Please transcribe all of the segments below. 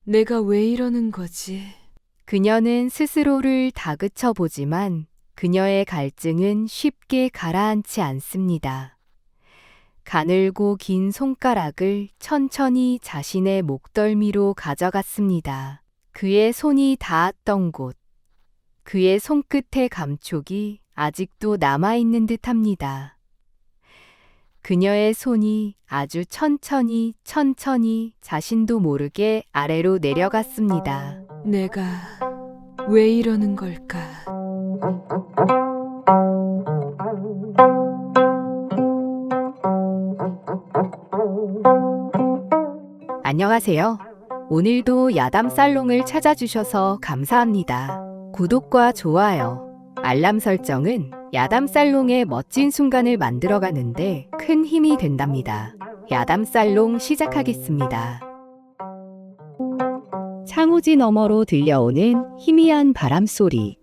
내가 왜 이러는 거지? 그녀는 스스로를 다그쳐 보지만 그녀의 갈증은 쉽게 가라앉지 않습니다. 가늘고 긴 손가락을 천천히 자신의 목덜미로 가져갔습니다. 그의 손이 닿았던 곳, 그의 손끝의 감촉이 아직도 남아있는 듯합니다. 그녀의 손이 아주 천천히 자신도 모르게 아래로 내려갔습니다. 내가 왜 이러는 걸까? 안녕하세요. 오늘도 야담 살롱을 찾아주셔서 감사합니다. 구독과 좋아요, 알람 설정은 야담 살롱의 멋진 순간을 만들어가는데 큰 힘이 된답니다. 야담 살롱 시작하겠습니다. 창호지 너머로 들려오는 희미한 바람 소리,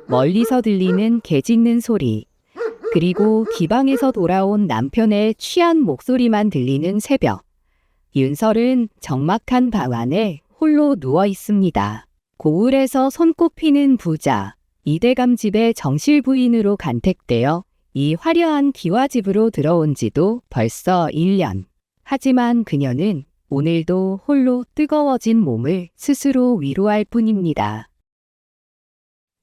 멀리서 들리는 개 짖는 소리, 그리고 기방에서 돌아온 남편의 취한 목소리만 들리는 새벽. 윤설은 적막한 방 안에 홀로 누워 있습니다. 고을에서 손꼽히는 부자, 이대감 집의 정실 부인으로 간택되어 이 화려한 기와집으로 들어온 지도 벌써 1년. 하지만 그녀는 오늘도 홀로 뜨거워진 몸을 스스로 위로할 뿐입니다.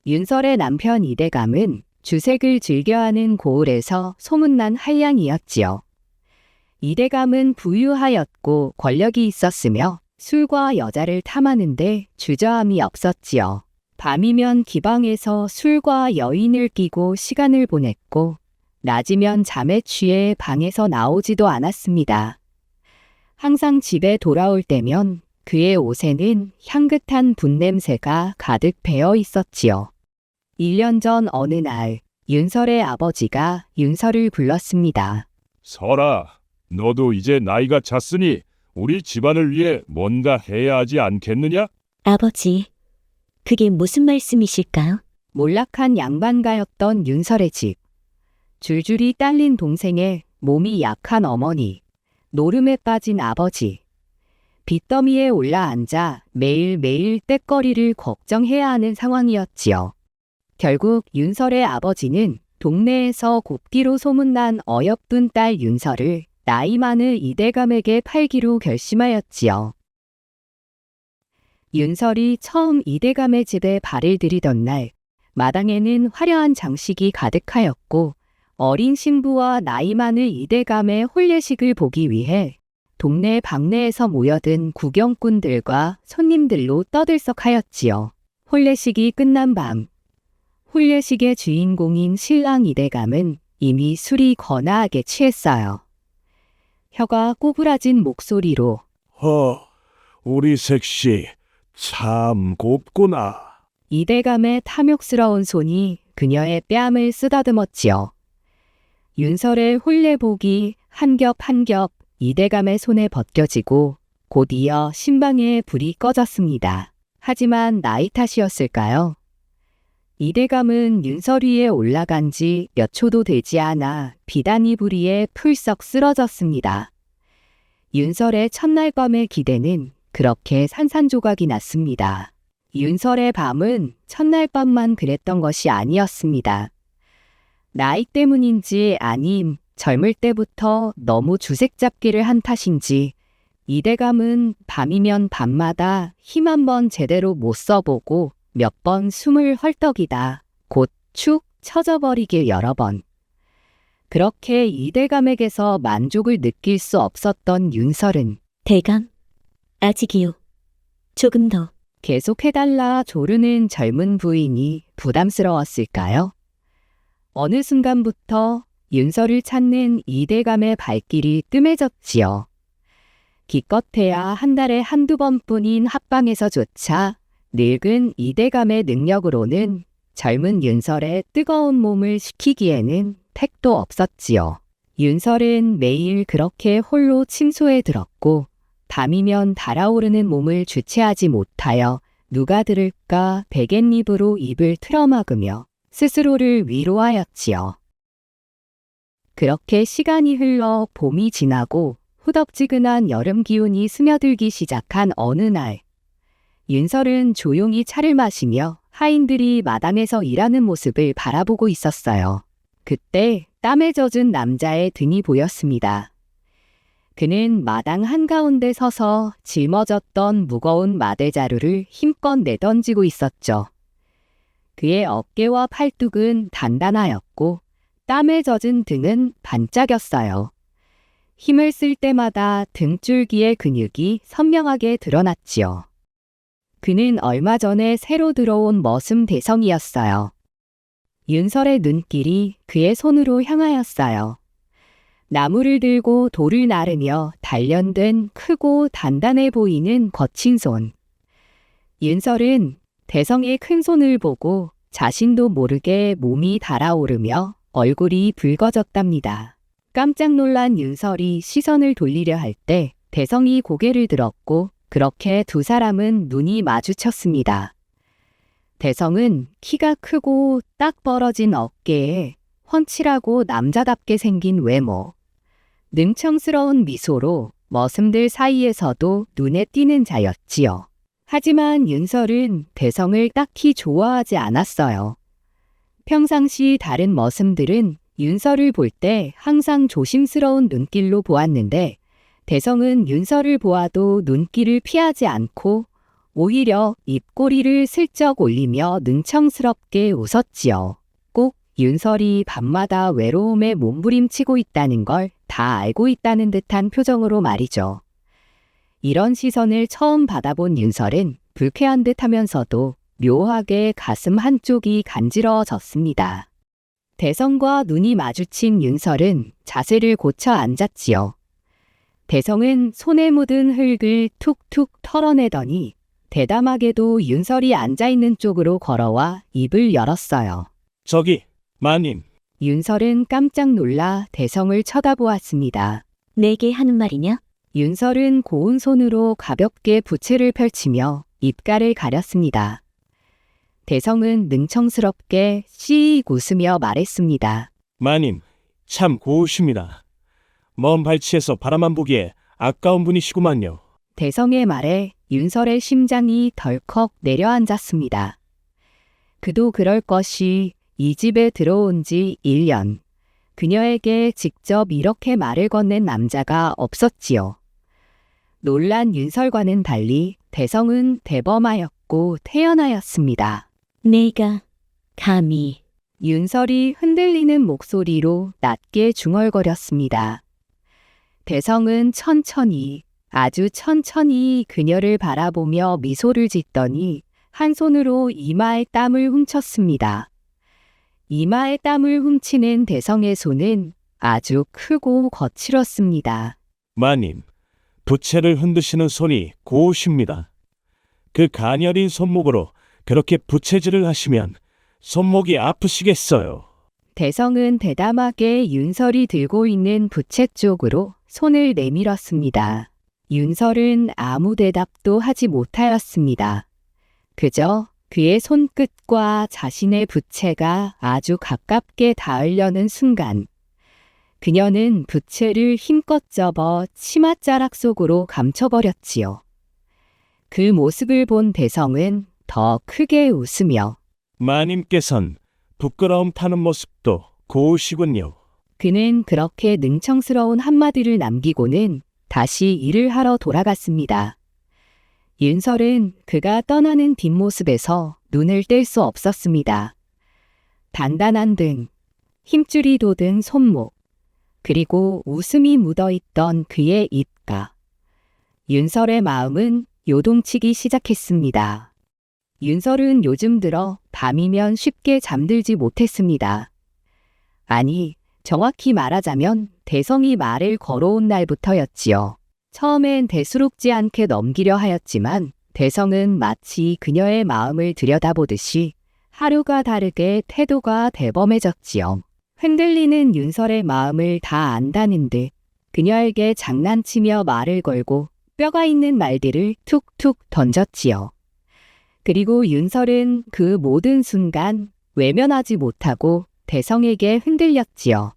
윤설의 남편 이대감은 주색을 즐겨하는 고을에서 소문난 한량이었지요. 이대감은 부유하였고 권력이 있었으며 술과 여자를 탐하는데 주저함이 없었지요. 밤이면 기방에서 술과 여인을 끼고 시간을 보냈고 낮이면 잠에 취해 방에서 나오지도 않았습니다. 항상 집에 돌아올 때면 그의 옷에는 향긋한 분냄새가 가득 배어 있었지요. 1년 전 어느 날 윤설의 아버지가 윤설을 불렀습니다. 설아, 너도 이제 나이가 찼으니 우리 집안을 위해 뭔가 해야 하지 않겠느냐? 아버지, 그게 무슨 말씀이실까요? 몰락한 양반가였던 윤설의 집. 줄줄이 딸린 동생의 몸이 약한 어머니, 노름에 빠진 아버지. 빚더미에 올라앉아 매일매일 떽거리를 걱정해야 하는 상황이었지요. 결국 윤설의 아버지는 동네에서 곱기로 소문난 어여쁜 딸 윤설을 나이 많은 이대감에게 팔기로 결심하였지요. 윤설이 처음 이대감의 집에 발을 들이던 날, 마당에는 화려한 장식이 가득하였고 어린 신부와 나이 많은 이대감의 혼례식을 보기 위해 동네 방내에서 모여든 구경꾼들과 손님들로 떠들썩하였지요. 혼례식이 끝난 밤, 혼례식의 주인공인 신랑 이대감은 이미 술이 거나하게 취했어요. 혀가 꼬부라진 목소리로 우리 색시 참 곱구나. 이대감의 탐욕스러운 손이 그녀의 뺨을 쓰다듬었지요. 윤설의 혼례복이 한 겹 한 겹 이대감의 손에 벗겨지고 곧 이어 신방에 불이 꺼졌습니다. 하지만 나이 탓이었을까요? 이대감은 윤설 위에 올라간 지 몇 초도 되지 않아 비단이 부리에 풀썩 쓰러졌습니다. 윤설의 첫날 밤의 기대는 그렇게 산산조각이 났습니다. 윤설의 밤은 첫날 밤만 그랬던 것이 아니었습니다. 나이 때문인지 아님 젊을 때부터 너무 주색 잡기를 한 탓인지 이대감은 밤이면 밤마다 힘 한 번 제대로 못 써보고 몇 번 숨을 헐떡이다 곧 축 처져버리길 여러 번. 그렇게 이대감에게서 만족을 느낄 수 없었던 윤설은 대감, 아직이요. 조금 더. 계속해달라 조르는 젊은 부인이 부담스러웠을까요? 어느 순간부터 윤설을 찾는 이대감의 발길이 뜸해졌지요. 기껏해야 한 달에 한두 번뿐인 합방에서조차 늙은 이대감의 능력으로는 젊은 윤설의 뜨거운 몸을 식히기에는 택도 없었지요. 윤설은 매일 그렇게 홀로 침소에 들었고 밤이면 달아오르는 몸을 주체하지 못하여 누가 들을까 베갯잎으로 입을 틀어막으며 스스로를 위로하였지요. 그렇게 시간이 흘러 봄이 지나고 후덥지근한 여름 기운이 스며들기 시작한 어느 날, 윤설은 조용히 차를 마시며 하인들이 마당에서 일하는 모습을 바라보고 있었어요. 그때 땀에 젖은 남자의 등이 보였습니다. 그는 마당 한가운데 서서 짊어졌던 무거운 마대자루를 힘껏 내던지고 있었죠. 그의 어깨와 팔뚝은 단단하였고 땀에 젖은 등은 반짝였어요. 힘을 쓸 때마다 등줄기의 근육이 선명하게 드러났지요. 그는 얼마 전에 새로 들어온 머슴 대성이었어요. 윤설의 눈길이 그의 손으로 향하였어요. 나무를 들고 돌을 나르며 단련된 크고 단단해 보이는 거친 손. 윤설은 대성의 큰 손을 보고 자신도 모르게 몸이 달아오르며 얼굴이 붉어졌답니다. 깜짝 놀란 윤설이 시선을 돌리려 할 때 대성이 고개를 들었고 그렇게 두 사람은 눈이 마주쳤습니다. 대성은 키가 크고 딱 벌어진 어깨에 훤칠하고 남자답게 생긴 외모, 능청스러운 미소로 머슴들 사이에서도 눈에 띄는 자였지요. 하지만 윤설은 대성을 딱히 좋아하지 않았어요. 평상시 다른 머슴들은 윤설을 볼 때 항상 조심스러운 눈길로 보았는데 대성은 윤설을 보아도 눈길을 피하지 않고 오히려 입꼬리를 슬쩍 올리며 능청스럽게 웃었지요. 꼭 윤설이 밤마다 외로움에 몸부림치고 있다는 걸 다 알고 있다는 듯한 표정으로 말이죠. 이런 시선을 처음 받아본 윤설은 불쾌한 듯 하면서도 묘하게 가슴 한쪽이 간지러워졌습니다. 대성과 눈이 마주친 윤설은 자세를 고쳐 앉았지요. 대성은 손에 묻은 흙을 툭툭 털어내더니 대담하게도 윤설이 앉아있는 쪽으로 걸어와 입을 열었어요. 저기, 마님. 윤설은 깜짝 놀라 대성을 쳐다보았습니다. 내게 하는 말이냐? 윤설은 고운 손으로 가볍게 부채를 펼치며 입가를 가렸습니다. 대성은 능청스럽게 씩 웃으며 말했습니다. 마님, 참 고우십니다. 먼 발치에서 바라만 보기에 아까운 분이시구만요. 대성의 말에 윤설의 심장이 덜컥 내려앉았습니다. 그도 그럴 것이 이 집에 들어온 지 1년. 그녀에게 직접 이렇게 말을 건넨 남자가 없었지요. 놀란 윤설과는 달리 대성은 대범하였고 태연하였습니다. 내가 감히 윤설이 흔들리는 목소리로 낮게 중얼거렸습니다. 대성은 천천히, 아주 천천히 그녀를 바라보며 미소를 짓더니 한 손으로 이마에 땀을 훔쳤습니다. 이마에 땀을 훔치는 대성의 손은 아주 크고 거칠었습니다. 마님, 부채를 흔드시는 손이 고우십니다. 그 가녀린 손목으로 그렇게 부채질을 하시면 손목이 아프시겠어요. 대성은 대담하게 윤설이 들고 있는 부채 쪽으로 손을 내밀었습니다. 윤설은 아무 대답도 하지 못하였습니다. 그저 그의 손끝과 자신의 부채가 아주 가깝게 닿으려는 순간 그녀는 부채를 힘껏 접어 치맛자락 속으로 감춰버렸지요. 그 모습을 본 대성은 더 크게 웃으며 마님께선 부끄러움 타는 모습도 고우시군요. 그는 그렇게 능청스러운 한마디를 남기고는 다시 일을 하러 돌아갔습니다. 윤설은 그가 떠나는 뒷모습에서 눈을 뗄 수 없었습니다. 단단한 등, 힘줄이 돋은 손목, 그리고 웃음이 묻어있던 그의 입가. 윤설의 마음은 요동치기 시작했습니다. 윤설은 요즘 들어 밤이면 쉽게 잠들지 못했습니다. 아니, 정확히 말하자면 대성이 말을 걸어온 날부터였지요. 처음엔 대수롭지 않게 넘기려 하였지만 대성은 마치 그녀의 마음을 들여다보듯이 하루가 다르게 태도가 대범해졌지요. 흔들리는 윤설의 마음을 다 안다는 듯 그녀에게 장난치며 말을 걸고 뼈가 있는 말들을 툭툭 던졌지요. 그리고 윤설은 그 모든 순간 외면하지 못하고 대성에게 흔들렸지요.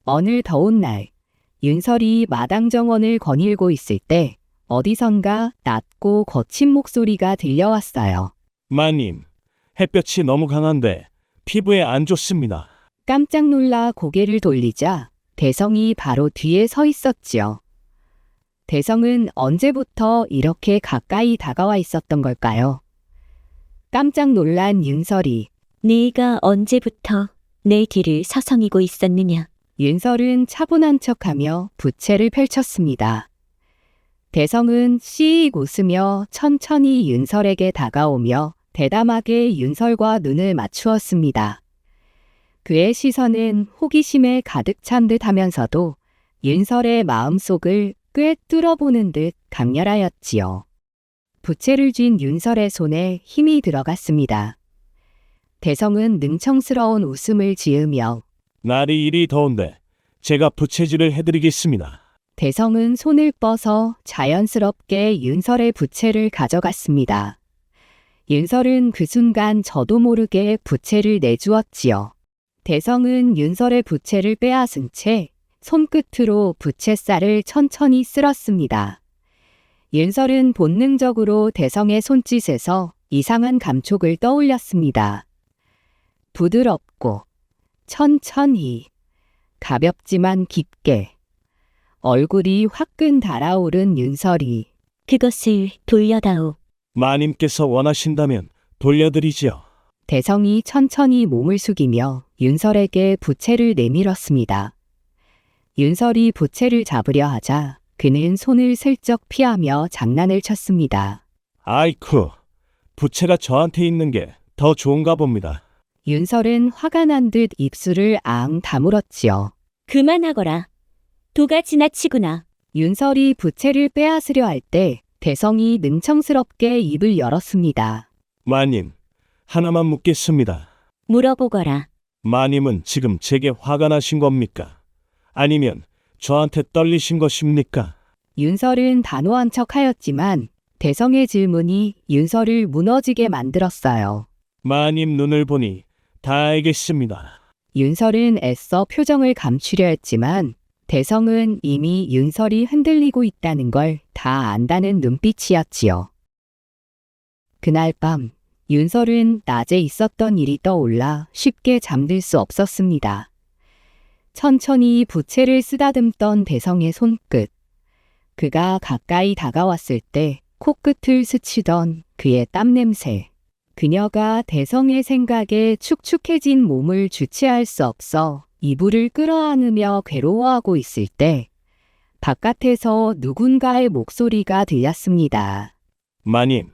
어느 더운 날, 윤설이 마당 정원을 거닐고 있을 때 어디선가 낮고 거친 목소리가 들려왔어요. 마님, 햇볕이 너무 강한데 피부에 안 좋습니다. 깜짝 놀라 고개를 돌리자 대성이 바로 뒤에 서 있었지요. 대성은 언제부터 이렇게 가까이 다가와 있었던 걸까요? 깜짝 놀란 윤설이. 네가 언제부터 내 뒤를 서성이고 있었느냐? 윤설은 차분한 척하며 부채를 펼쳤습니다. 대성은 씩 웃으며 천천히 윤설에게 다가오며 대담하게 윤설과 눈을 맞추었습니다. 그의 시선은 호기심에 가득 찬 듯 하면서도 윤설의 마음속을 꽤 뚫어보는 듯 강렬하였지요. 부채를 쥔 윤설의 손에 힘이 들어갔습니다. 대성은 능청스러운 웃음을 지으며 날이 이리 더운데 제가 부채질을 해드리겠습니다. 대성은 손을 뻗어 자연스럽게 윤설의 부채를 가져갔습니다. 윤설은 그 순간 저도 모르게 부채를 내주었지요. 대성은 윤설의 부채를 빼앗은 채 손끝으로 부채살을 천천히 쓸었습니다. 윤설은 본능적으로 대성의 손짓에서 이상한 감촉을 떠올렸습니다. 부드럽고 천천히 가볍지만 깊게 얼굴이 화끈 달아오른 윤설이. 그것을 돌려다오. 마님께서 원하신다면 돌려드리지요. 대성이 천천히 몸을 숙이며 윤설에게 부채를 내밀었습니다. 윤설이 부채를 잡으려 하자 그는 손을 슬쩍 피하며 장난을 쳤습니다. 아이쿠, 부채가 저한테 있는 게 더 좋은가 봅니다. 윤설은 화가 난 듯 입술을 앙 다물었지요. 그만하거라. 도가 지나치구나. 윤설이 부채를 빼앗으려 할 때 대성이 능청스럽게 입을 열었습니다. 마님, 하나만 묻겠습니다. 물어보거라. 마님은 지금 제게 화가 나신 겁니까? 아니면 저한테 떨리신 것입니까? 윤설은 단호한 척하였지만 대성의 질문이 윤설을 무너지게 만들었어요. 마님 눈을 보니 다 알겠습니다. 윤설은 애써 표정을 감추려 했지만 대성은 이미 윤설이 흔들리고 있다는 걸 다 안다는 눈빛이었지요. 그날 밤 윤설은 낮에 있었던 일이 떠올라 쉽게 잠들 수 없었습니다. 천천히 부채를 쓰다듬던 대성의 손끝. 그가 가까이 다가왔을 때 코끝을 스치던 그의 땀냄새. 그녀가 대성의 생각에 축축해진 몸을 주체할 수 없어 이불을 끌어안으며 괴로워하고 있을 때 바깥에서 누군가의 목소리가 들렸습니다. 마님,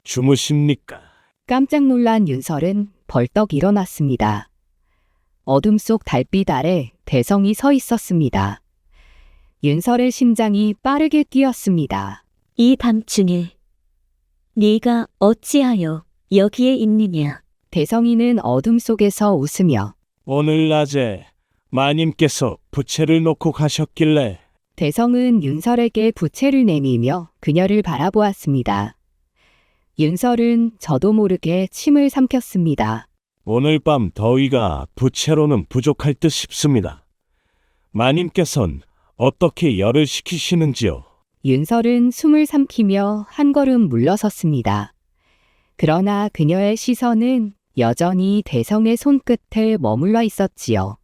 주무십니까? 깜짝 놀란 윤설은 벌떡 일어났습니다. 어둠 속 달빛 아래 대성이 서 있었습니다. 윤설의 심장이 빠르게 뛰었습니다. 이 밤중에 네가 어찌하여 여기에 있느냐? 대성이는 어둠 속에서 웃으며 오늘 낮에 마님께서 부채를 놓고 가셨길래 대성은 윤설에게 부채를 내밀며 그녀를 바라보았습니다. 윤설은 저도 모르게 침을 삼켰습니다. 오늘 밤 더위가 부채로는 부족할 듯 싶습니다. 마님께선 어떻게 열을 식히시는지요? 윤설은 숨을 삼키며 한 걸음 물러섰습니다. 그러나 그녀의 시선은 여전히 대성의 손끝에 머물러 있었지요.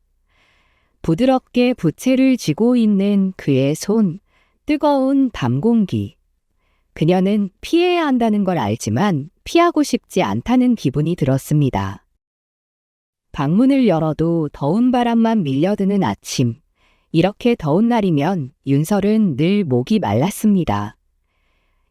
부드럽게 부채를 쥐고 있는 그의 손, 뜨거운 밤 공기. 그녀는 피해야 한다는 걸 알지만 피하고 싶지 않다는 기분이 들었습니다. 방문을 열어도 더운 바람만 밀려드는 아침. 이렇게 더운 날이면 윤설은 늘 목이 말랐습니다.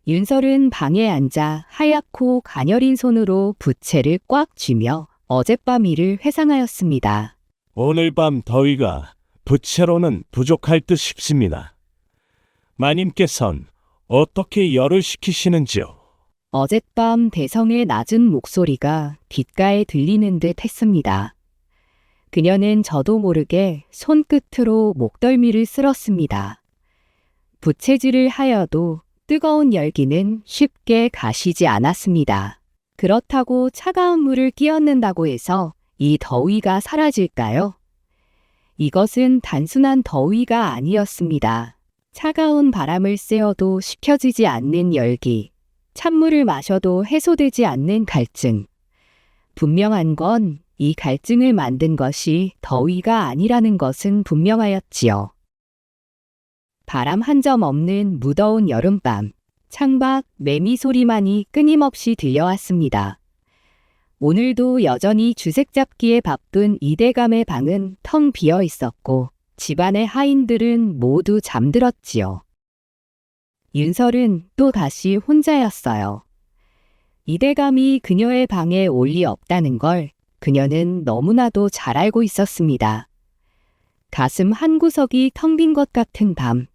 윤설은 방에 앉아 하얗고 가녀린 손으로 부채를 꽉 쥐며 어젯밤 일을 회상하였습니다. 오늘 밤 더위가 부채로는 부족할 듯 싶습니다. 마님께선 어떻게 열을 식히시는지요? 어젯밤 대성의 낮은 목소리가 귓가에 들리는 듯 했습니다. 그녀는 저도 모르게 손끝으로 목덜미를 쓸었습니다. 부채질을 하여도 뜨거운 열기는 쉽게 가시지 않았습니다. 그렇다고 차가운 물을 끼얹는다고 해서 이 더위가 사라질까요? 이것은 단순한 더위가 아니었습니다. 차가운 바람을 쐬어도 식혀지지 않는 열기, 찬물을 마셔도 해소되지 않는 갈증. 분명한 건 이 갈증을 만든 것이 더위가 아니라는 것은 분명하였지요. 바람 한 점 없는 무더운 여름밤, 창밖 매미 소리만이 끊임없이 들려왔습니다. 오늘도 여전히 주색 잡기에 바쁜 이대감의 방은 텅 비어 있었고 집안의 하인들은 모두 잠들었지요. 윤설은 또 다시 혼자였어요. 이대감이 그녀의 방에 올 리 없다는 걸 그녀는 너무나도 잘 알고 있었습니다. 가슴 한 구석이 텅 빈 것 같은 밤,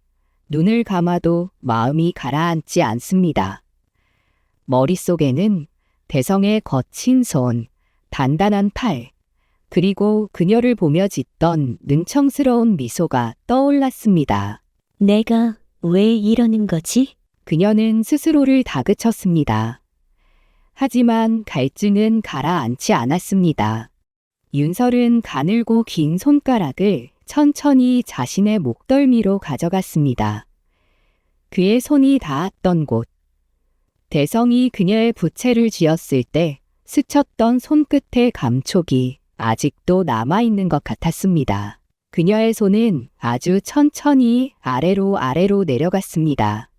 눈을 감아도 마음이 가라앉지 않습니다. 머릿속에는 대성의 거친 손, 단단한 팔, 그리고 그녀를 보며 짓던 능청스러운 미소가 떠올랐습니다. 내가 왜 이러는 거지? 그녀는 스스로를 다그쳤습니다. 하지만 갈증은 가라앉지 않았습니다. 윤설은 가늘고 긴 손가락을 천천히 자신의 목덜미로 가져갔습니다. 그의 손이 닿았던 곳, 대성이 그녀의 부채를 쥐었을 때 스쳤던 손끝의 감촉이 아직도 남아있는 것 같았습니다. 그녀의 손은 아주 천천히 아래로 내려갔습니다.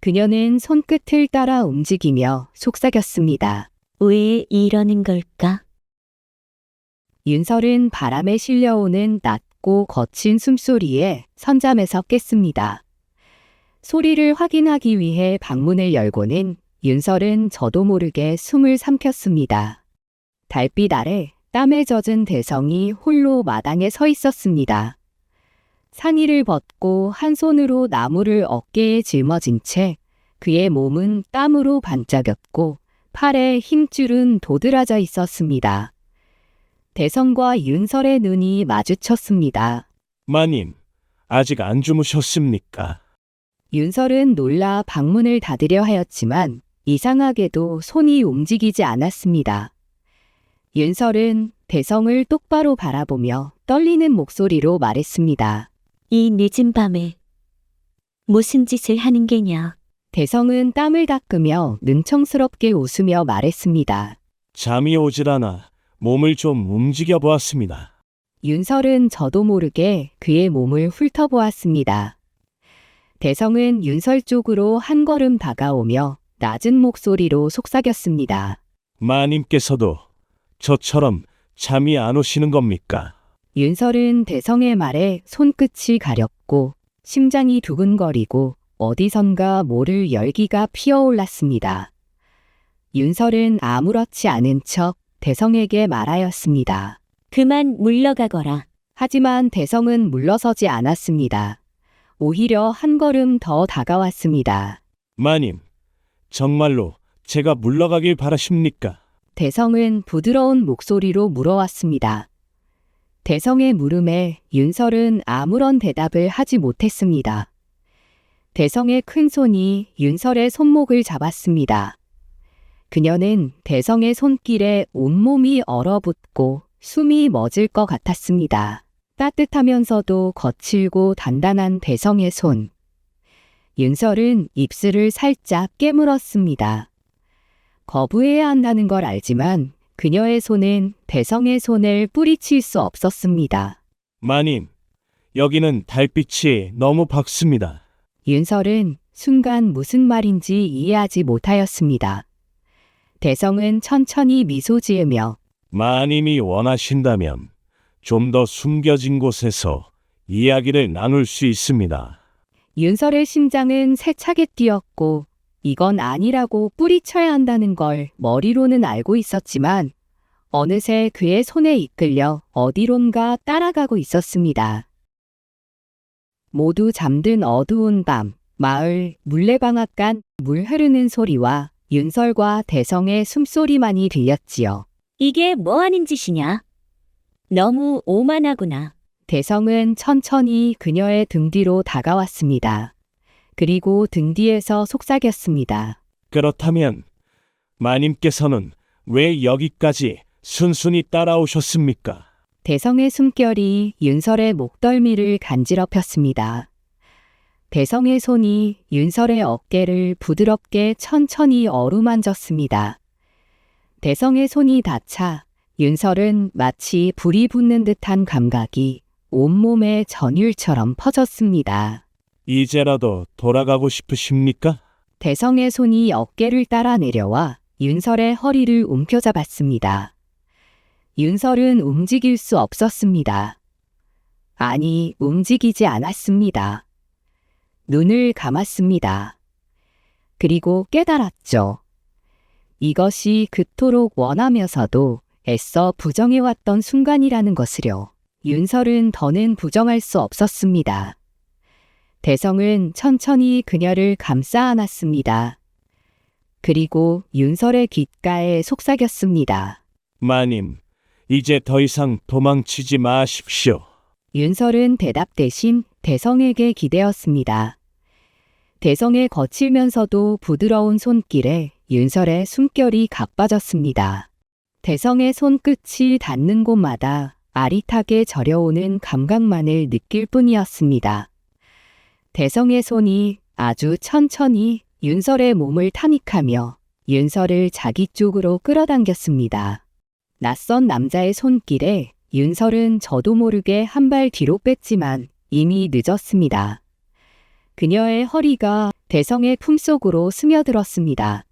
그녀는 손끝을 따라 움직이며 속삭였습니다. 왜 이러는 걸까? 윤설은 바람에 실려오는 낮고 거친 숨소리에 선잠에서 깼습니다. 소리를 확인하기 위해 방문을 열고는 윤설은 저도 모르게 숨을 삼켰습니다. 달빛 아래 땀에 젖은 대성이 홀로 마당에 서 있었습니다. 상의를 벗고 한 손으로 나무를 어깨에 짊어진 채 그의 몸은 땀으로 반짝였고 팔에 힘줄은 도드라져 있었습니다. 대성과 윤설의 눈이 마주쳤습니다. 마님, 아직 안 주무셨습니까? 윤설은 놀라 방문을 닫으려 하였지만 이상하게도 손이 움직이지 않았습니다. 윤설은 대성을 똑바로 바라보며 떨리는 목소리로 말했습니다. 이 늦은 밤에 무슨 짓을 하는 게냐? 대성은 땀을 닦으며 능청스럽게 웃으며 말했습니다. 잠이 오질 않아 몸을 좀 움직여 보았습니다. 윤설은 저도 모르게 그의 몸을 훑어보았습니다. 대성은 윤설 쪽으로 한 걸음 다가오며 낮은 목소리로 속삭였습니다. 마님께서도 저처럼 잠이 안 오시는 겁니까? 윤설은 대성의 말에 손끝이 가렵고 심장이 두근거리고 어디선가 모를 열기가 피어올랐습니다. 윤설은 아무렇지 않은 척 대성에게 말하였습니다. 그만 물러가거라. 하지만 대성은 물러서지 않았습니다. 오히려 한 걸음 더 다가왔습니다. 마님, 정말로 제가 물러가길 바라십니까? 대성은 부드러운 목소리로 물어왔습니다. 대성의 물음에 윤설은 아무런 대답을 하지 못했습니다. 대성의 큰 손이 윤설의 손목을 잡았습니다. 그녀는 대성의 손길에 온몸이 얼어붙고 숨이 멎을 것 같았습니다. 따뜻하면서도 거칠고 단단한 대성의 손. 윤설은 입술을 살짝 깨물었습니다. 거부해야 한다는 걸 알지만 그녀의 손은 대성의 손을 뿌리칠 수 없었습니다. 마님, 여기는 달빛이 너무 밝습니다. 윤설은 순간 무슨 말인지 이해하지 못하였습니다. 대성은 천천히 미소 지으며 마님이 원하신다면 좀 더 숨겨진 곳에서 이야기를 나눌 수 있습니다. 윤설의 심장은 세차게 뛰었고 이건 아니라고 뿌리쳐야 한다는 걸 머리로는 알고 있었지만 어느새 그의 손에 이끌려 어디론가 따라가고 있었습니다. 모두 잠든 어두운 밤, 마을 물레방앗간 물 흐르는 소리와 윤설과 대성의 숨소리만이 들렸지요. 이게 뭐 하는 짓이냐? 너무 오만하구나. 대성은 천천히 그녀의 등 뒤로 다가왔습니다. 그리고 등 뒤에서 속삭였습니다. 그렇다면 마님께서는 왜 여기까지 순순히 따라오셨습니까? 대성의 숨결이 윤설의 목덜미를 간지럽혔습니다. 대성의 손이 윤설의 어깨를 부드럽게 천천히 어루만졌습니다. 대성의 손이 닿자 윤설은 마치 불이 붙는 듯한 감각이 온몸에 전율처럼 퍼졌습니다. 이제라도 돌아가고 싶으십니까? 대성의 손이 어깨를 따라 내려와 윤설의 허리를 움켜잡았습니다. 윤설은 움직일 수 없었습니다. 아니, 움직이지 않았습니다. 눈을 감았습니다. 그리고 깨달았죠. 이것이 그토록 원하면서도 애써 부정해왔던 순간이라는 것을요. 윤설은 더는 부정할 수 없었습니다. 대성은 천천히 그녀를 감싸 안았습니다. 그리고 윤설의 귓가에 속삭였습니다. 마님, 이제 더 이상 도망치지 마십시오. 윤설은 대답 대신 대성에게 기대었습니다. 대성의 거칠면서도 부드러운 손길에 윤설의 숨결이 가빠졌습니다. 대성의 손끝이 닿는 곳마다 아릿하게 저려오는 감각만을 느낄 뿐이었습니다. 대성의 손이 아주 천천히 윤설의 몸을 타닉하며 윤설을 자기 쪽으로 끌어당겼습니다. 낯선 남자의 손길에 윤설은 저도 모르게 한 발 뒤로 뺐지만 이미 늦었습니다. 그녀의 허리가 대성의 품속으로 스며들었습니다.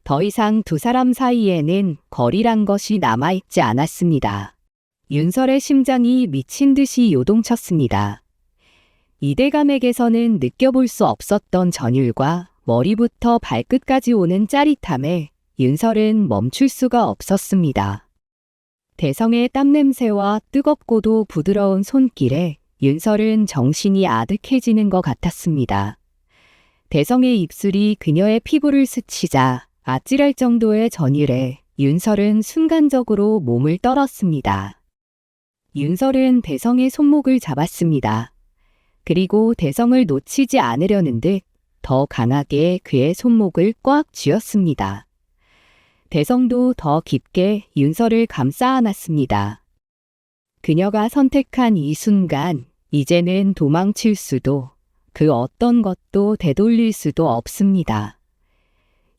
더 이상 두 사람 사이에는 거리란 것이 남아있지 않았습니다. 윤설의 심장이 미친 듯이 요동쳤습니다. 이대감에게서는 느껴볼 수 없었던 전율과 머리부터 발끝까지 오는 짜릿함에 윤설은 멈출 수가 없었습니다. 대성의 땀냄새와 뜨겁고도 부드러운 손길에 윤설은 정신이 아득해지는 것 같았습니다. 대성의 입술이 그녀의 피부를 스치자 아찔할 정도의 전율에 윤설은 순간적으로 몸을 떨었습니다. 윤설은 대성의 손목을 잡았습니다. 그리고 대성을 놓치지 않으려는 듯 더 강하게 그의 손목을 꽉 쥐었습니다. 대성도 더 깊게 윤설을 감싸 안았습니다. 그녀가 선택한 이 순간, 이제는 도망칠 수도, 그 어떤 것도 되돌릴 수도 없습니다.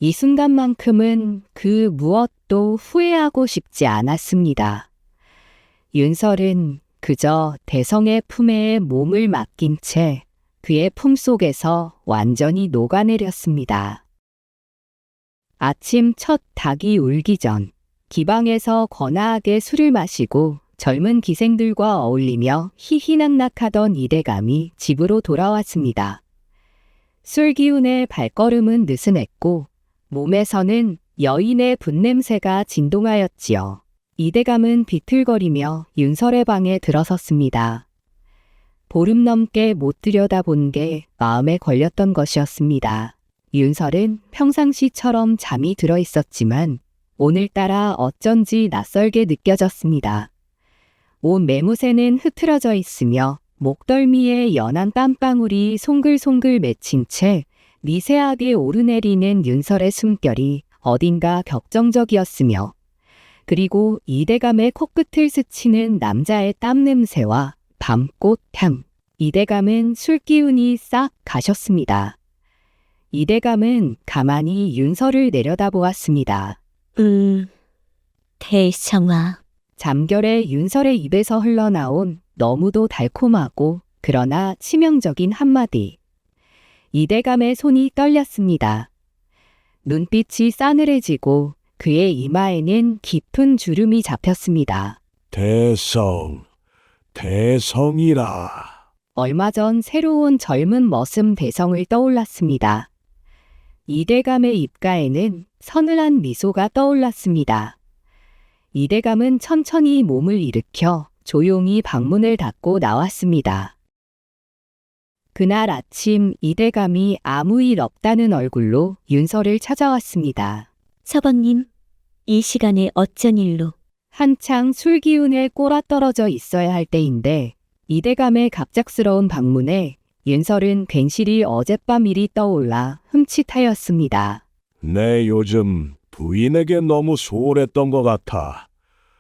이 순간만큼은 그 무엇도 후회하고 싶지 않았습니다. 윤설은 그저 대성의 품에 몸을 맡긴 채 그의 품속에서 완전히 녹아내렸습니다. 아침 첫 닭이 울기 전 기방에서 거나하게 술을 마시고 젊은 기생들과 어울리며 희희낙낙하던 이대감이 집으로 돌아왔습니다. 술 기운에 발걸음은 느슨했고 몸에서는 여인의 분냄새가 진동하였지요. 이대감은 비틀거리며 윤설의 방에 들어섰습니다. 보름 넘게 못 들여다본 게 마음에 걸렸던 것이었습니다. 윤설은 평상시처럼 잠이 들어 있었지만 오늘따라 어쩐지 낯설게 느껴졌습니다. 옷 매무새는 흐트러져 있으며 목덜미에 연한 땀방울이 송글송글 맺힌 채 미세하게 오르내리는 윤설의 숨결이 어딘가 격정적이었으며 그리고 이대감의 코끝을 스치는 남자의 땀냄새와 밤꽃 향. 이대감은 술기운이 싹 가셨습니다. 이대감은 가만히 윤설을 내려다보았습니다. 대성아. 잠결에 윤설의 입에서 흘러나온 너무도 달콤하고 그러나 치명적인 한마디. 이대감의 손이 떨렸습니다. 눈빛이 싸늘해지고 그의 이마에는 깊은 주름이 잡혔습니다. 대성이라. 얼마 전 새로운 젊은 머슴 대성을 떠올랐습니다. 이대감의 입가에는 서늘한 미소가 떠올랐습니다. 이대감은 천천히 몸을 일으켜 조용히 방문을 닫고 나왔습니다. 그날 아침 이대감이 아무 일 없다는 얼굴로 윤설을 찾아왔습니다. 서방님, 이 시간에 어쩐 일로? 한창 술 기운에 꼬라떨어져 있어야 할 때인데 이대감의 갑작스러운 방문에 윤설은 괜시리 어젯밤 일이 떠올라 흠칫하였습니다. 내 요즘 부인에게 너무 소홀했던 것 같아.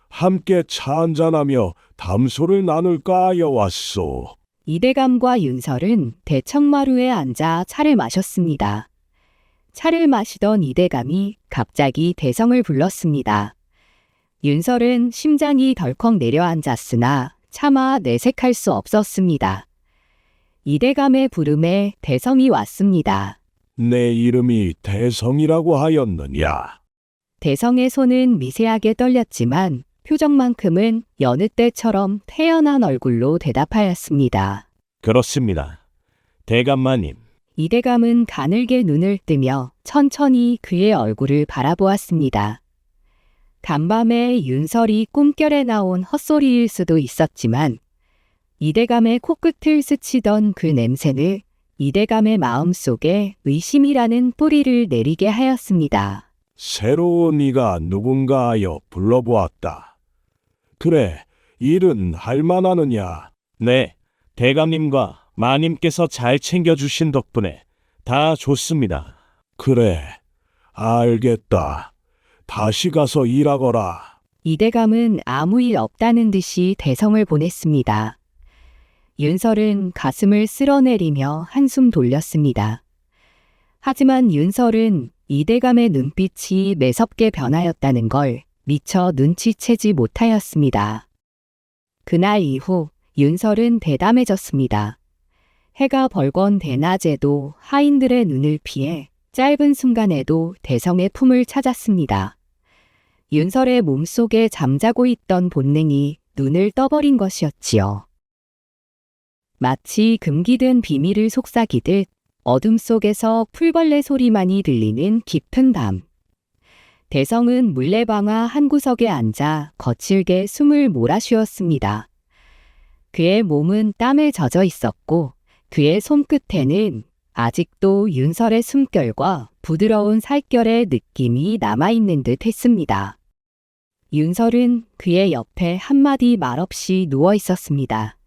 함께 차 한잔하며 담소를 나눌까 하여 왔소. 이대감과 윤설은 대청마루에 앉아 차를 마셨습니다. 차를 마시던 이대감이 갑자기 대성을 불렀습니다. 윤설은 심장이 덜컥 내려앉았으나 차마 내색할 수 없었습니다. 이대감의 부름에 대성이 왔습니다. 내 이름이 대성이라고 하였느냐? 대성의 손은 미세하게 떨렸지만 표정만큼은 여느 때처럼 태연한 얼굴로 대답하였습니다. 그렇습니다. 대감마님, 이대감은 가늘게 눈을 뜨며 천천히 그의 얼굴을 바라보았습니다. 간밤에 윤설이 꿈결에 나온 헛소리일 수도 있었지만 이대감의 코끝을 스치던 그 냄새는 이대감의 마음속에 의심이라는 뿌리를 내리게 하였습니다. 새로운 이가 누군가 하여 불러보았다. 그래, 일은 할만하느냐? 네, 대감님과 마님께서 잘 챙겨주신 덕분에 다 좋습니다. 그래, 알겠다. 다시 가서 일하거라. 이대감은 아무 일 없다는 듯이 대성을 보냈습니다. 윤설은 가슴을 쓸어내리며 한숨 돌렸습니다. 하지만 윤설은 이대감의 눈빛이 매섭게 변하였다는 걸 미처 눈치채지 못하였습니다. 그날 이후 윤설은 대담해졌습니다. 해가 벌건 대낮에도 하인들의 눈을 피해 짧은 순간에도 대성의 품을 찾았습니다. 윤설의 몸속에 잠자고 있던 본능이 눈을 떠버린 것이었지요. 마치 금기된 비밀을 속삭이듯 어둠 속에서 풀벌레 소리만이 들리는 깊은 밤. 대성은 물레방아 한 구석에 앉아 거칠게 숨을 몰아쉬었습니다. 그의 몸은 땀에 젖어 있었고 그의 손끝에는 아직도 윤설의 숨결과 부드러운 살결의 느낌이 남아있는 듯 했습니다. 윤설은 그의 옆에 한마디 말없이 누워 있었습니다.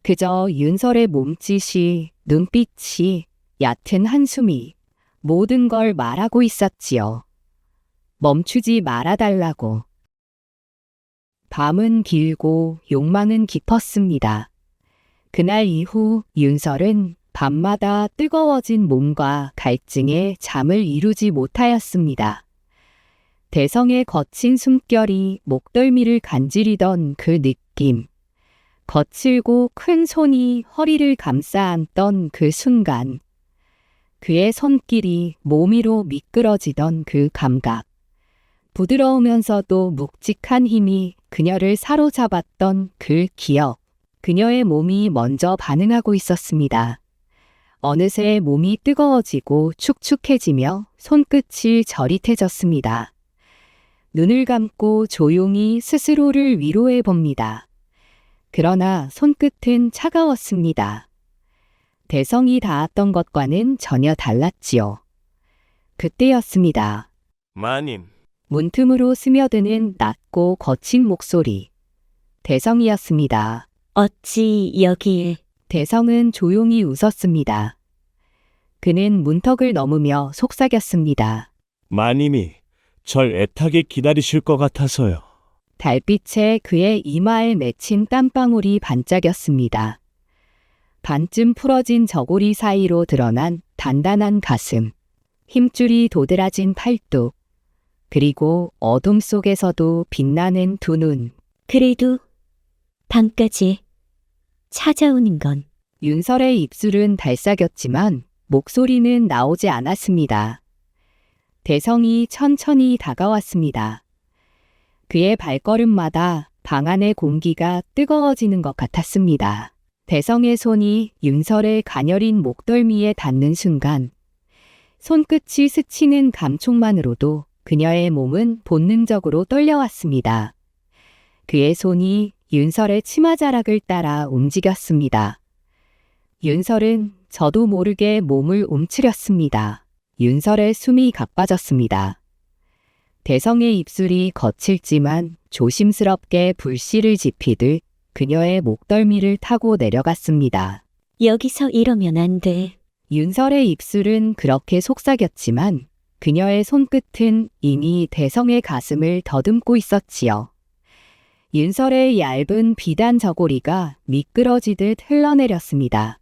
그저 윤설의 몸짓이, 눈빛이, 얕은 한숨이 모든 걸 말하고 있었지요. 멈추지 말아달라고. 밤은 길고 욕망은 깊었습니다. 그날 이후 윤설은 밤마다 뜨거워진 몸과 갈증에 잠을 이루지 못하였습니다. 대성의 거친 숨결이 목덜미를 간지리던 그 느낌, 거칠고 큰 손이 허리를 감싸 안던 그 순간, 그의 손길이 몸 위로 미끄러지던 그 감각, 부드러우면서도 묵직한 힘이 그녀를 사로잡았던 그 기억, 그녀의 몸이 먼저 반응하고 있었습니다. 어느새 몸이 뜨거워지고 축축해지며 손끝이 저릿해졌습니다. 눈을 감고 조용히 스스로를 위로해 봅니다. 그러나 손끝은 차가웠습니다. 대성이 닿았던 것과는 전혀 달랐지요. 그때였습니다. 마님, 문틈으로 스며드는 낮고 거친 목소리. 대성이었습니다. 어찌 여길. 대성은 조용히 웃었습니다. 그는 문턱을 넘으며 속삭였습니다. 마님이 절 애타게 기다리실 것 같아서요. 달빛에 그의 이마에 맺힌 땀방울이 반짝였습니다. 반쯤 풀어진 저고리 사이로 드러난 단단한 가슴, 힘줄이 도드라진 팔뚝, 그리고 어둠 속에서도 빛나는 두 눈. 그래도 밤까지 찾아오는 건 윤설의 입술은 달싹였지만 목소리는 나오지 않았습니다. 대성이 천천히 다가왔습니다. 그의 발걸음마다 방 안의 공기가 뜨거워지는 것 같았습니다. 대성의 손이 윤설의 가녀린 목덜미에 닿는 순간 손끝이 스치는 감촉만으로도 그녀의 몸은 본능적으로 떨려왔습니다. 그의 손이 윤설의 치마자락을 따라 움직였습니다. 윤설은 저도 모르게 몸을 움츠렸습니다. 윤설의 숨이 가빠졌습니다. 대성의 입술이 거칠지만 조심스럽게 불씨를 지피듯 그녀의 목덜미를 타고 내려갔습니다. 여기서 이러면 안 돼. 윤설의 입술은 그렇게 속삭였지만 그녀의 손끝은 이미 대성의 가슴을 더듬고 있었지요. 윤설의 얇은 비단 저고리가 미끄러지듯 흘러내렸습니다.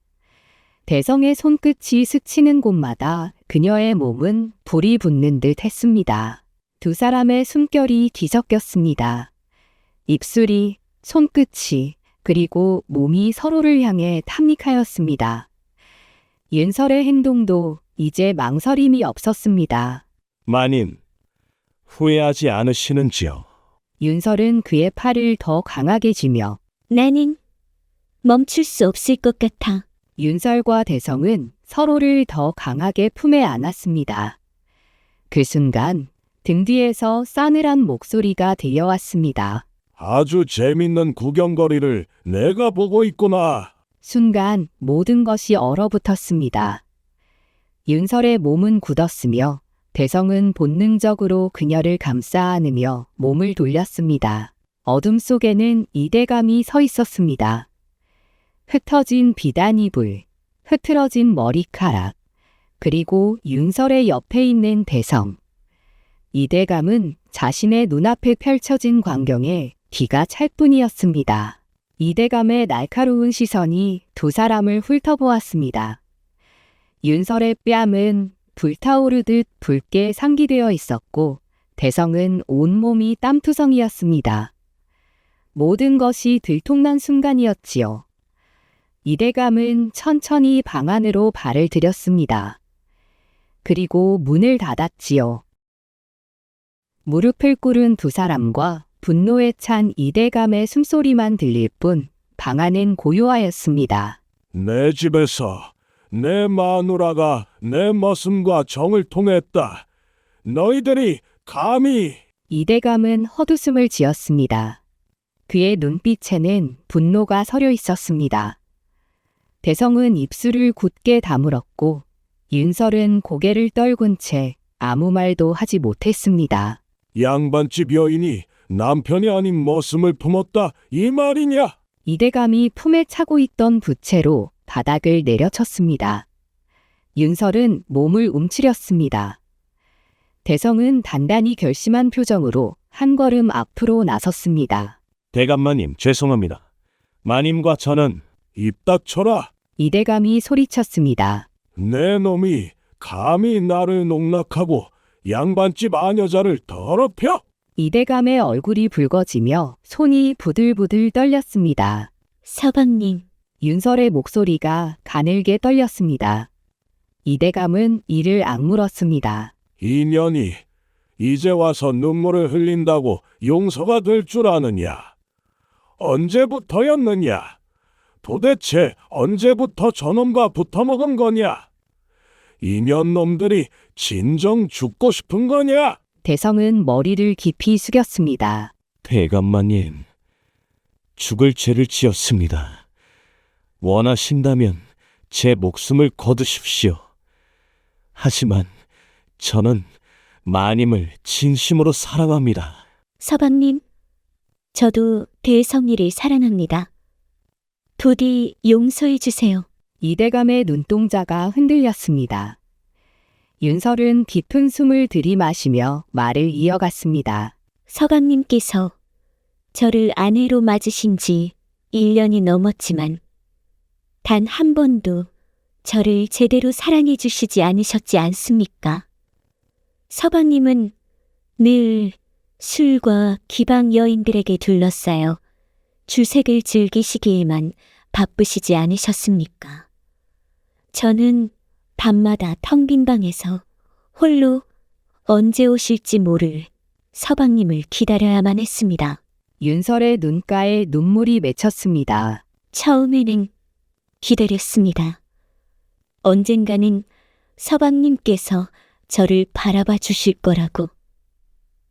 대성의 손끝이 스치는 곳마다 그녀의 몸은 불이 붙는 듯 했습니다. 두 사람의 숨결이 뒤섞였습니다. 입술이, 손끝이, 그리고 몸이 서로를 향해 탐닉하였습니다. 윤설의 행동도 이제 망설임이 없었습니다. 마님, 후회하지 않으시는지요? 윤설은 그의 팔을 더 강하게 쥐며 나는 멈출 수 없을 것 같아. 윤설과 대성은 서로를 더 강하게 품에 안았습니다. 그 순간 등 뒤에서 싸늘한 목소리가 들려왔습니다. 아주 재밌는 구경거리를 내가 보고 있구나. 순간 모든 것이 얼어붙었습니다. 윤설의 몸은 굳었으며 대성은 본능적으로 그녀를 감싸 안으며 몸을 돌렸습니다. 어둠 속에는 이대감이 서 있었습니다. 흩어진 비단 이불, 흐트러진 머리카락, 그리고 윤설의 옆에 있는 대성. 이대감은 자신의 눈앞에 펼쳐진 광경에 기가 찰 뿐이었습니다. 이대감의 날카로운 시선이 두 사람을 훑어보았습니다. 윤설의 뺨은 불타오르듯 붉게 상기되어 있었고 대성은 온몸이 땀투성이었습니다. 모든 것이 들통난 순간이었지요. 이대감은 천천히 방 안으로 발을 들였습니다. 그리고 문을 닫았지요. 무릎을 꿇은 두 사람과 분노에 찬 이대감의 숨소리만 들릴 뿐 방 안은 고요하였습니다. 내 집에서 내 마누라가 내 머슴과 정을 통했다. 너희들이 감히... 이대감은 헛웃음을 지었습니다. 그의 눈빛에는 분노가 서려 있었습니다. 대성은 입술을 굳게 다물었고 윤설은 고개를 떨군 채 아무 말도 하지 못했습니다. 양반집 여인이 남편이 아닌 머슴을 품었다 이 말이냐? 이대감이 품에 차고 있던 부채로 바닥을 내려쳤습니다. 윤설은 몸을 움츠렸습니다. 대성은 단단히 결심한 표정으로 한 걸음 앞으로 나섰습니다. 대감마님, 죄송합니다. 마님과 저는 입 닥쳐라. 이대감이 소리쳤습니다. 내 놈이 감히 나를 농락하고 양반집 아녀자를 더럽혀? 이대감의 얼굴이 붉어지며 손이 부들부들 떨렸습니다. 서방님, 윤설의 목소리가 가늘게 떨렸습니다. 이대감은 이를 악물었습니다. 인연이 이제 와서 눈물을 흘린다고 용서가 될 줄 아느냐? 언제부터였느냐? 도대체 언제부터 저놈과 붙어먹은 거냐? 인연놈들이 진정 죽고 싶은 거냐? 대성은 머리를 깊이 숙였습니다. 대감마님, 죽을 죄를 지었습니다. 원하신다면 제 목숨을 거두십시오. 하지만 저는 마님을 진심으로 사랑합니다. 서방님, 저도 대성이를 사랑합니다. 부디 용서해 주세요. 이대감의 눈동자가 흔들렸습니다. 윤설은 깊은 숨을 들이마시며 말을 이어갔습니다. 서방님께서 저를 아내로 맞으신 지 1년이 넘었지만 단 한 번도 저를 제대로 사랑해 주시지 않으셨지 않습니까? 서방님은 늘 술과 기방 여인들에게 둘러싸여 주색을 즐기시기에만 바쁘시지 않으셨습니까? 저는 밤마다 텅 빈 방에서 홀로 언제 오실지 모를 서방님을 기다려야만 했습니다. 윤설의 눈가에 눈물이 맺혔습니다. 처음에는 기다렸습니다. 언젠가는 서방님께서 저를 바라봐 주실 거라고.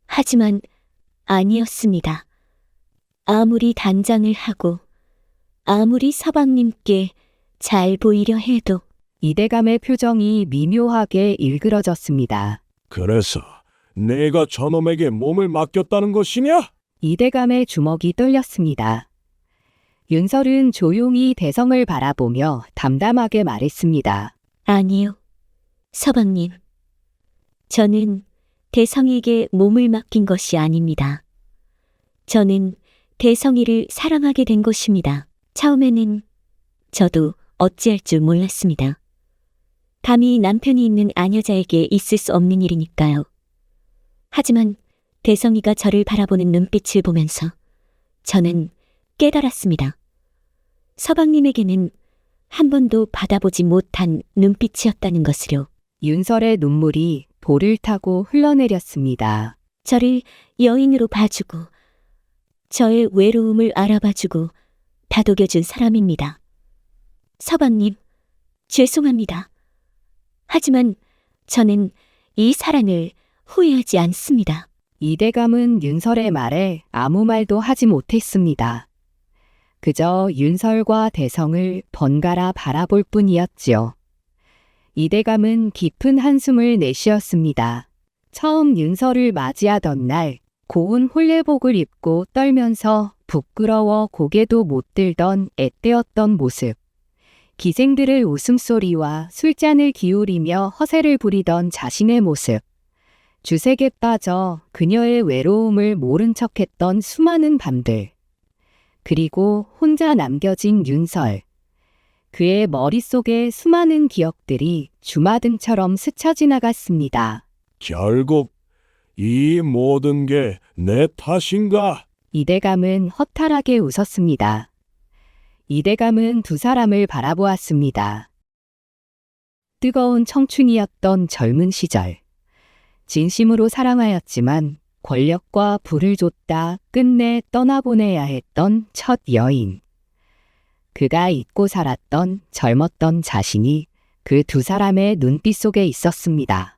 하지만 아니었습니다. 아무리 단장을 하고 아무리 서방님께 잘 보이려 해도 이대감의 표정이 미묘하게 일그러졌습니다. 그래서 내가 저놈에게 몸을 맡겼다는 것이냐? 이대감의 주먹이 떨렸습니다. 윤설은 조용히 대성을 바라보며 담담하게 말했습니다. 아니요, 서방님. 저는 대성에게 몸을 맡긴 것이 아닙니다. 저는 대성이를 사랑하게 된 것입니다. 처음에는 저도 어찌할 줄 몰랐습니다. 감히 남편이 있는 아녀자에게 있을 수 없는 일이니까요. 하지만 대성이가 저를 바라보는 눈빛을 보면서 저는 깨달았습니다. 서방님에게는 한 번도 받아보지 못한 눈빛이었다는 것을요. 윤설의 눈물이 볼을 타고 흘러내렸습니다. 저를 여인으로 봐주고 저의 외로움을 알아봐주고 다독여준 사람입니다. 서방님, 죄송합니다. 하지만 저는 이 사랑을 후회하지 않습니다. 이대감은 윤설의 말에 아무 말도 하지 못했습니다. 그저 윤설과 대성을 번갈아 바라볼 뿐이었지요. 이대감은 깊은 한숨을 내쉬었습니다. 처음 윤설을 맞이하던 날 고운 홀레복을 입고 떨면서 부끄러워 고개도 못 들던 앳되었던 모습. 기생들의 웃음소리와 술잔을 기울이며 허세를 부리던 자신의 모습. 주색에 빠져 그녀의 외로움을 모른 척했던 수많은 밤들. 그리고 혼자 남겨진 윤설. 그의 머릿속에 수많은 기억들이 주마등처럼 스쳐 지나갔습니다. 결국 이 모든 게 내 탓인가? 이대감은 허탈하게 웃었습니다. 이대감은 두 사람을 바라보았습니다. 뜨거운 청춘이었던 젊은 시절. 진심으로 사랑하였지만 권력과 부를 줬다 끝내 떠나보내야 했던 첫 여인. 그가 잊고 살았던 젊었던 자신이 그 두 사람의 눈빛 속에 있었습니다.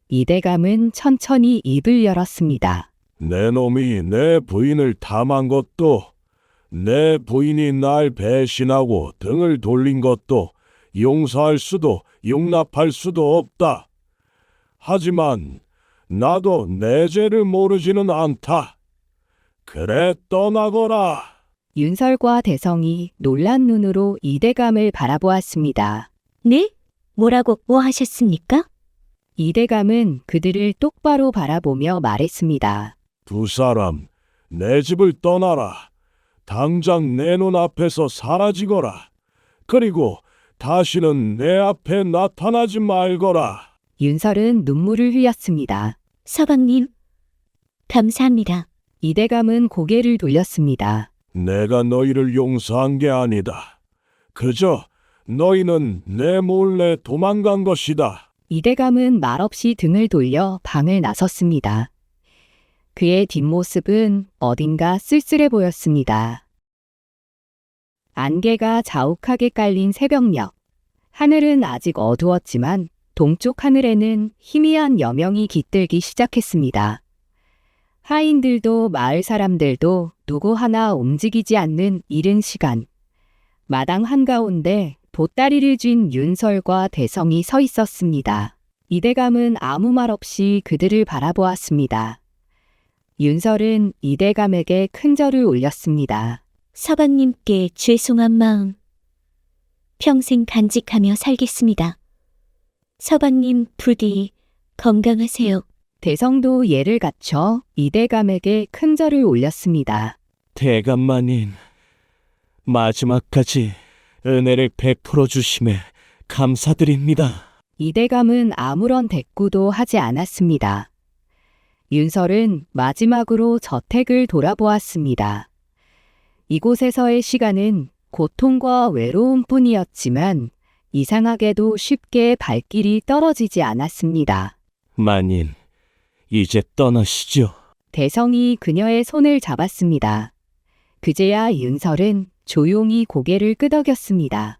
이대감은 천천히 입을 열었습니다. 내 놈이 내 부인을 탐한 것도, 내 부인이 날 배신하고 등을 돌린 것도 용서할 수도 용납할 수도 없다. 하지만 나도 내 죄를 모르지는 않다. 그래, 떠나거라. 윤설과 대성이 놀란 눈으로 이대감을 바라보았습니다. 네? 뭐라고 뭐 하셨습니까? 이대감은 그들을 똑바로 바라보며 말했습니다. 두 사람, 내 집을 떠나라. 당장 내 눈앞에서 사라지거라. 그리고 다시는 내 앞에 나타나지 말거라. 윤설은 눈물을 흘렸습니다. 서방님, 감사합니다. 이대감은 고개를 돌렸습니다. 내가 너희를 용서한 게 아니다. 그저 너희는 내 몰래 도망간 것이다. 이대감은 말없이 등을 돌려 방을 나섰습니다. 그의 뒷모습은 어딘가 쓸쓸해 보였습니다. 안개가 자욱하게 깔린 새벽녘. 하늘은 아직 어두웠지만 동쪽 하늘에는 희미한 여명이 깃들기 시작했습니다. 하인들도 마을 사람들도 누구 하나 움직이지 않는 이른 시간. 마당 한가운데 보따리를 쥔 윤설과 대성이 서 있었습니다. 이대감은 아무 말 없이 그들을 바라보았습니다. 윤설은 이대감에게 큰 절을 올렸습니다. 서방님께 죄송한 마음 평생 간직하며 살겠습니다. 서방님 부디 건강하세요. 대성도 예를 갖춰 이대감에게 큰 절을 올렸습니다. 대감마님, 마지막까지 은혜를 베풀어 주심에 감사드립니다. 이대감은 아무런 대꾸도 하지 않았습니다. 윤설은 마지막으로 저택을 돌아보았습니다. 이곳에서의 시간은 고통과 외로움뿐이었지만 이상하게도 쉽게 발길이 떨어지지 않았습니다. 마님, 이제 떠나시죠. 대성이 그녀의 손을 잡았습니다. 그제야 윤설은 조용히 고개를 끄덕였습니다.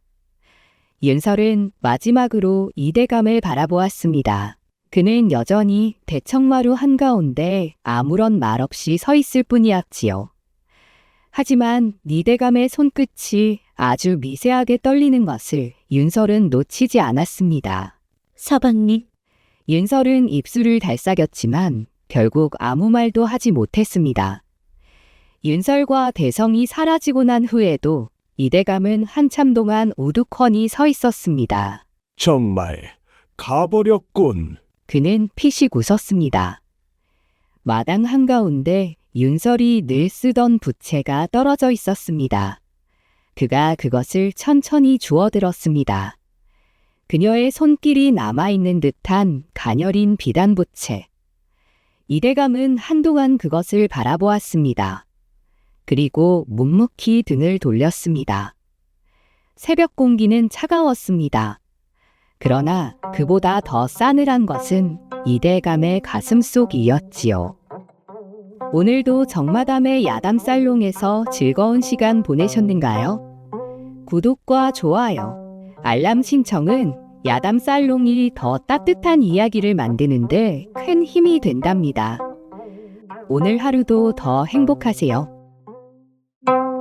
윤설은 마지막으로 이대감을 바라보았습니다. 그는 여전히 대청마루 한가운데 아무런 말 없이 서 있을 뿐이었지요. 하지만 이대감의 손끝이 아주 미세하게 떨리는 것을 윤설은 놓치지 않았습니다. 서방님, 윤설은 입술을 달싹였지만 결국 아무 말도 하지 못했습니다. 윤설과 대성이 사라지고 난 후에도 이대감은 한참 동안 우두커니 서 있었습니다. 정말 가버렸군. 그는 피식 웃었습니다. 마당 한가운데 윤설이 늘 쓰던 부채가 떨어져 있었습니다. 그가 그것을 천천히 주워들었습니다. 그녀의 손길이 남아있는 듯한 가녀린 비단 부채. 이대감은 한동안 그것을 바라보았습니다. 그리고 묵묵히 등을 돌렸습니다. 새벽 공기는 차가웠습니다. 그러나 그보다 더 싸늘한 것은 이대감의 가슴속이었지요. 오늘도 정마담의 야담 살롱에서 즐거운 시간 보내셨는가요? 구독과 좋아요, 알람 신청은 야담 살롱이 더 따뜻한 이야기를 만드는데 큰 힘이 된답니다. 오늘 하루도 더 행복하세요.